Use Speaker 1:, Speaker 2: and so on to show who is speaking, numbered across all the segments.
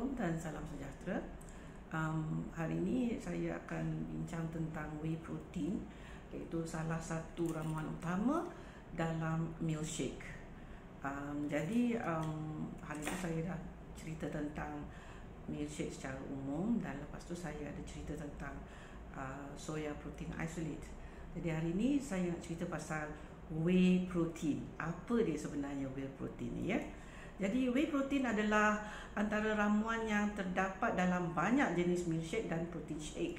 Speaker 1: Assalamualaikum dan salam sejahtera. Hari ini saya akan bincang tentang whey protein, iaitu salah satu ramuan utama dalam milkshake. Jadi hari ini saya dah cerita tentang milkshake secara umum, dan lepas tu saya ada cerita tentang soya protein isolate. Jadi hari ini saya nak cerita pasal whey protein. Apa dia sebenarnya whey protein ni, ya? Jadi whey protein adalah antara ramuan yang terdapat dalam banyak jenis milkshake dan protein shake.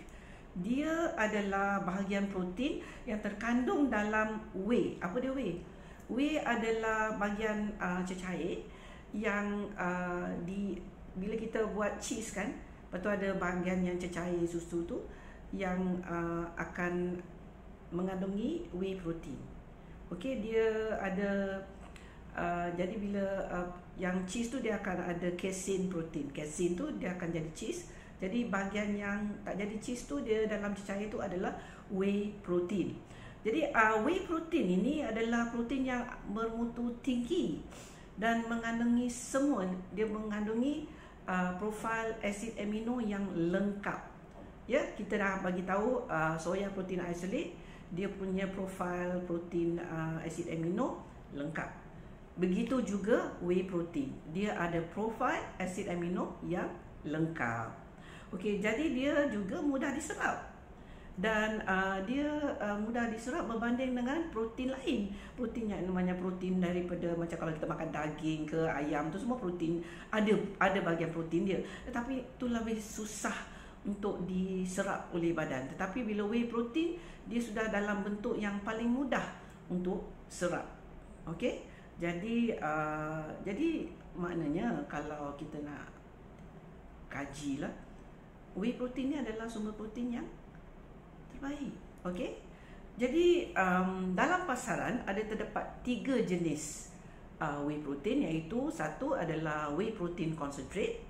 Speaker 1: Dia adalah bahagian protein yang terkandung dalam whey. Apa dia whey? Whey adalah bahagian cecair yang bila kita buat cheese kan, lepas tu ada bahagian yang cecair susu tu yang akan mengandungi whey protein. Okey, dia ada jadi bila yang cheese tu dia akan ada casein protein. Casein tu dia akan jadi cheese. Jadi bahagian yang tak jadi cheese tu dia dalam cecair tu adalah whey protein. Jadi whey protein ini adalah protein yang bermutu tinggi dan mengandungi semua. Dia mengandungi profil asid amino yang lengkap. Ya, kita dah bagi tahu soya protein isolate dia punya profil protein asid amino lengkap. Begitu juga whey protein, dia ada profil asid amino yang lengkap. Okey, jadi dia juga mudah diserap. Dan dia mudah diserap berbanding dengan protein lain. Protein yang namanya protein daripada macam kalau kita makan daging ke ayam tu semua protein, ada bahagian protein dia. Tetapi tu lebih susah untuk diserap oleh badan. Tetapi bila whey protein, dia sudah dalam bentuk yang paling mudah untuk serap. Okey? Jadi maknanya kalau kita nak kaji lah, whey protein ni adalah sumber protein yang terbaik. Okey? Jadi dalam pasaran ada terdapat 3 jenis whey protein, iaitu satu adalah whey protein concentrate,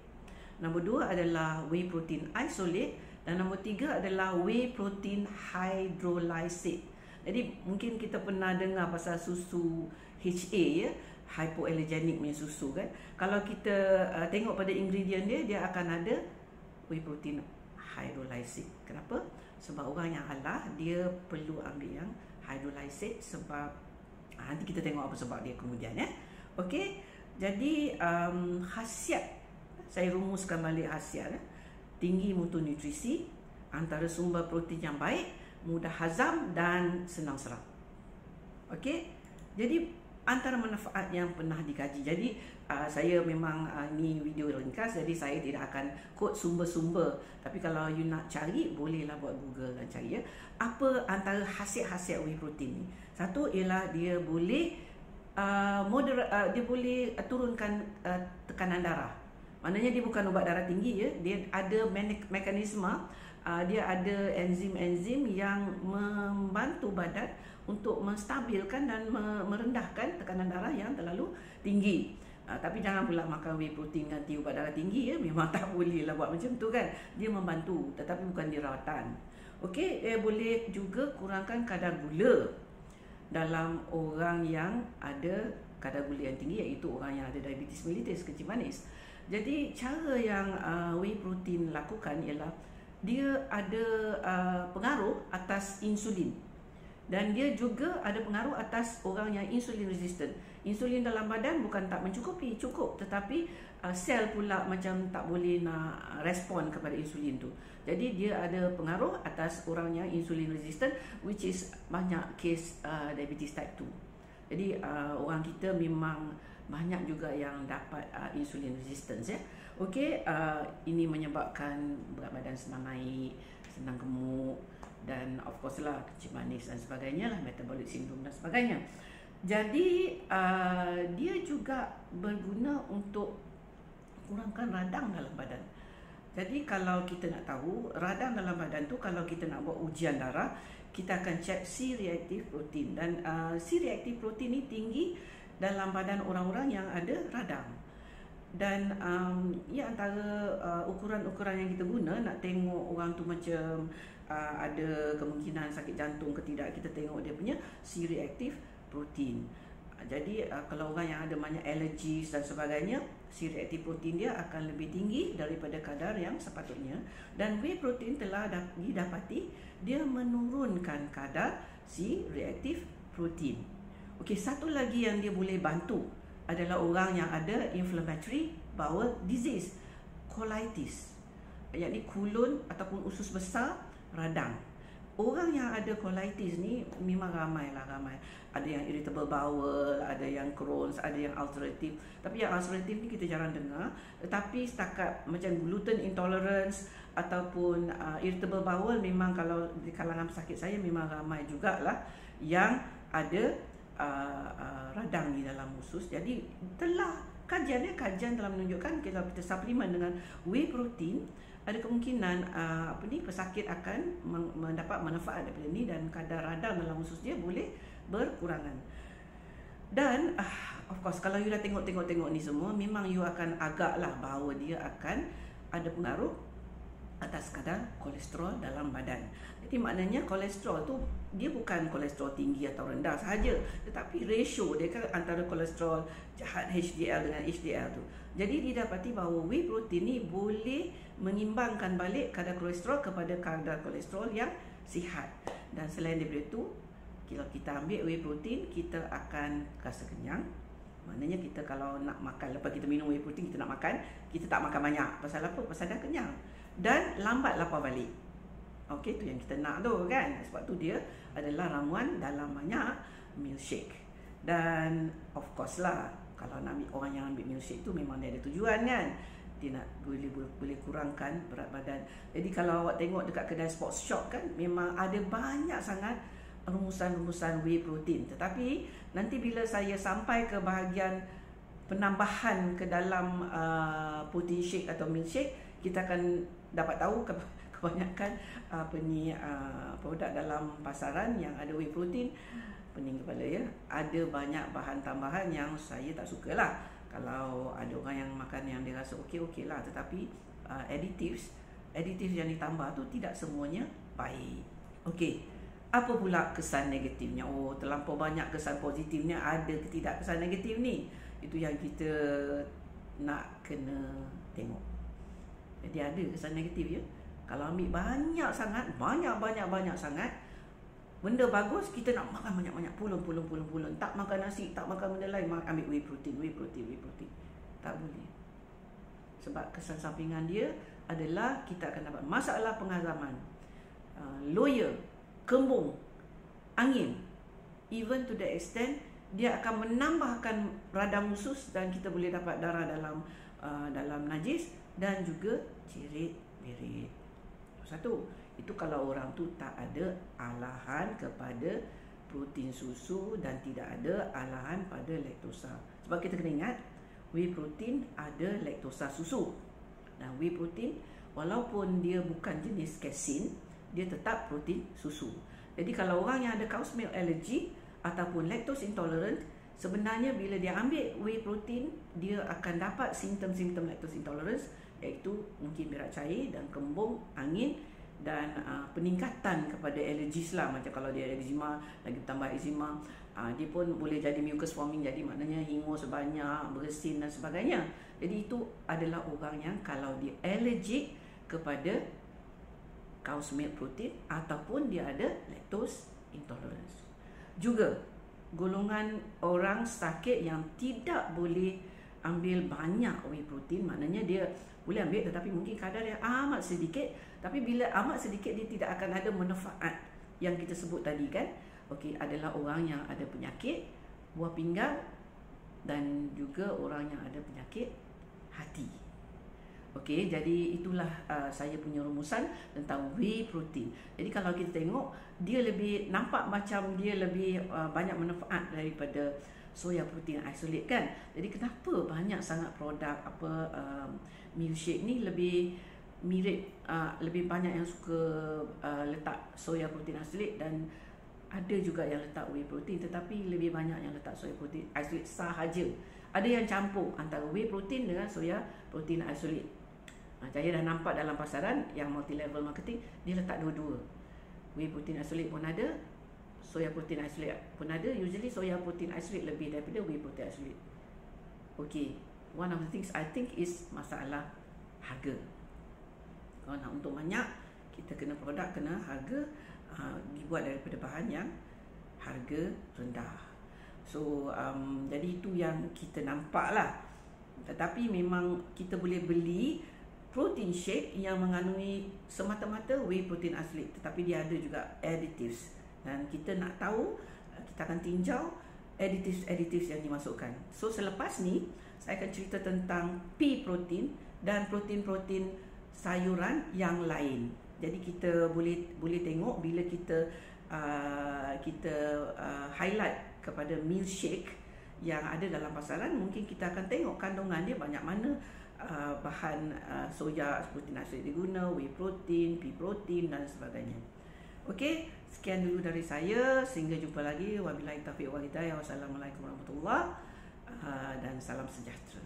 Speaker 1: nombor 2 adalah whey protein isolate, dan nombor 3 adalah whey protein hydrolysate. Jadi mungkin kita pernah dengar pasal susu HA, ya, hypoallergenic punya susu kan. Kalau kita tengok pada ingredient dia akan ada whey protein hydrolysate. Kenapa? Sebab orang yang halah dia perlu ambil yang hydrolysate, sebab nanti kita tengok apa sebab dia kemudian, ya. Okey. Jadi khasiat, saya rumuskan balik khasiat, ya. Tinggi mutu nutrisi, antara sumber protein yang baik, mudah hazam dan senang serap. Okey. Jadi antara manfaat yang pernah dikaji. Jadi saya memang ni video ringkas, jadi saya tidak akan quote sumber-sumber. Tapi kalau you nak cari, bolehlah buat Google dan cari, ya. Apa antara khasiat-khasiat whey protein ni? Satu ialah dia boleh dia boleh turunkan tekanan darah. Maknanya dia bukan ubat darah tinggi, ya. Dia ada mekanisme, dia ada enzim-enzim yang membantu badan untuk menstabilkan dan merendahkan tekanan darah yang terlalu tinggi. Tapi jangan pula makan whey protein ganti ubat darah tinggi, ya. Memang tak boleh lah buat macam tu kan. Dia membantu tetapi bukan dia rawatan. Okey, dia boleh juga kurangkan kadar gula dalam orang yang ada kadar gula yang tinggi, iaitu orang yang ada diabetes mellitus, kencing manis. Jadi cara yang whey protein lakukan ialah dia ada pengaruh atas insulin, dan dia juga ada pengaruh atas orang yang insulin resistant. Insulin dalam badan bukan tak mencukupi, cukup, tetapi sel pula macam tak boleh nak respon kepada insulin tu. Jadi dia ada pengaruh atas orang yang insulin resistant, which is banyak kes diabetes type 2. Jadi orang kita memang banyak juga yang dapat insulin resistance, ya. Okey, ini menyebabkan berat badan senang naik, senang gemuk, dan of course lah kencing manis dan sebagainya lah, metabolic syndrome dan sebagainya. Jadi dia juga berguna untuk kurangkan radang dalam badan. Jadi kalau kita nak tahu radang dalam badan tu, kalau kita nak buat ujian darah, kita akan cek C-reactive protein, dan C-reactive protein ni tinggi dalam badan orang-orang yang ada radang. Dan antara ukuran-ukuran yang kita guna nak tengok orang tu macam ada kemungkinan sakit jantung ke tidak, kita tengok dia punya C-reactive protein. Jadi kalau orang yang ada banyak allergies dan sebagainya, si reaktif protein dia akan lebih tinggi daripada kadar yang sepatutnya, dan whey protein telah didapati dia menurunkan kadar si reaktif protein. Okey, satu lagi yang dia boleh bantu adalah orang yang ada inflammatory bowel disease, colitis, yakni kulun ataupun usus besar radang. Orang yang ada colitis ni memang ramai. Ada yang irritable bowel, ada yang Crohn's, ada yang ulcerative. Tapi yang ulcerative ni kita jarang dengar. Tetapi setakat macam gluten intolerance ataupun irritable bowel, memang kalau di kalangan pesakit saya memang ramai jugalah yang ada radang di dalam usus. Jadi telah kajian telah menunjukkan kalau kita suplemen dengan whey protein, ada kemungkinan pesakit akan mendapat manfaat daripada ini, dan kadar radang dalam usus dia boleh berkurangan. Dan of course kalau you dah tengok ni semua, memang you akan agaklah bahawa dia akan ada pengaruh atas kadar kolesterol dalam badan. Jadi maknanya kolesterol tu dia bukan kolesterol tinggi atau rendah sahaja, tetapi ratio dia kan antara kolesterol jahat HDL dengan HDL tu. Jadi didapati bahawa whey protein ni boleh mengimbangkan balik kadar kolesterol kepada kadar kolesterol yang sihat. Dan selain daripada itu, kalau kita ambil whey protein, kita akan rasa kenyang. Maknanya kita kalau nak makan, lepas kita minum whey protein, kita nak makan, kita tak makan banyak. Pasal apa? Pasal dah kenyang. Dan lambat lapar balik. Okey, tu yang kita nak tu kan. Sebab tu dia adalah ramuan dalam banyak milkshake. Dan of course lah, kalau nak ambil orang yang ambil milkshake tu memang dia ada tujuan kan. Dia nak boleh kurangkan berat badan. Jadi kalau awak tengok dekat kedai sports shop kan, memang ada banyak sangat rumusan-rumusan whey protein. Tetapi nanti bila saya sampai ke bahagian penambahan ke dalam protein shake atau milkshake, kita akan dapat tahu kebanyakan produk dalam pasaran yang ada whey protein, pening kepala ya, ada banyak bahan tambahan yang saya tak suka lah. Kalau ada orang yang makan yang dia rasa okey lah, tetapi additives yang ditambah tu tidak semuanya baik. Okey, apa pula kesan negatifnya? Oh, terlampau banyak kesan positifnya, ada ke tidak kesan negatif ni? Itu yang kita nak kena tengok. Jadi ada kesan negatif ya. Kalau ambil banyak sangat, banyak sangat benda bagus, kita nak makan banyak-banyak, pulun. Tak makan nasi, tak makan benda lain, ambil whey protein. Tak boleh. Sebab kesan sampingan dia adalah kita akan dapat masalah penghazaman, loya, kembung, angin. Even to the extent dia akan menambahkan radang usus, dan kita boleh dapat darah dalam najis, dan juga jerit-berit. Satu, itu kalau orang tu tak ada alahan kepada protein susu dan tidak ada alahan pada laktosa. Sebab kita kena ingat, whey protein ada laktosa susu. Dan whey protein walaupun dia bukan jenis casein, dia tetap protein susu. Jadi kalau orang yang ada cow's milk allergy ataupun lactose intolerant, sebenarnya bila dia ambil whey protein, dia akan dapat simptom-simptom lactose intolerance, iaitu mungkin berak cair dan kembung, angin, dan peningkatan kepada allergies lah. Macam kalau dia eczema, lagi tambah eczema, dia pun boleh jadi mucus forming, jadi maknanya hingus sebanyak, bersin dan sebagainya. Jadi itu adalah orang yang kalau dia allergic kepada cow's milk protein ataupun dia ada lactose intolerance. Juga golongan orang sakit yang tidak boleh ambil banyak whey protein, maknanya dia boleh ambil tetapi mungkin kadar yang amat sedikit. Tapi bila amat sedikit, dia tidak akan ada manfaat yang kita sebut tadi kan. Okey, adalah orang yang ada penyakit buah pinggang dan juga orang yang ada penyakit hati. Okey, jadi itulah saya punya rumusan tentang whey protein. Jadi kalau kita tengok, dia lebih nampak macam dia lebih banyak manfaat daripada soya protein isolate kan. Jadi kenapa banyak sangat produk milkshake ni lebih mirip, lebih banyak yang suka letak soya protein isolate, dan ada juga yang letak whey protein, tetapi lebih banyak yang letak soya protein isolate sahaja. Ada yang campur antara whey protein dengan soya protein isolate. Saya dah nampak dalam pasaran yang multi level marketing, dia letak dua-dua. Whey protein isolate pun ada, soya protein isolate pun ada. Usually soya protein isolate lebih daripada whey protein isolate. Okey, one of the things I think is masalah harga. Kalau nak untung banyak, kita kena produk, kena harga dibuat daripada bahan yang harga rendah. So jadi itu yang kita nampak lah. Tetapi memang kita boleh beli protein shake yang mengandungi semata-mata whey protein asli, tetapi dia ada juga additives, dan kita nak tahu, kita akan tinjau additives yang dimasukkan. So selepas ni saya akan cerita tentang pea protein dan protein-protein sayuran yang lain. Jadi kita boleh tengok bila kita highlight kepada milkshake yang ada dalam pasaran, mungkin kita akan tengok kandungan dia banyak mana bahan soya protein asli diguna, whey protein, pea protein dan sebagainya. Okey, sekian dulu dari saya, sehingga jumpa lagi. Wabillahi taufiq wal hidayah. Wassalamualaikum warahmatullahi dan salam sejahtera.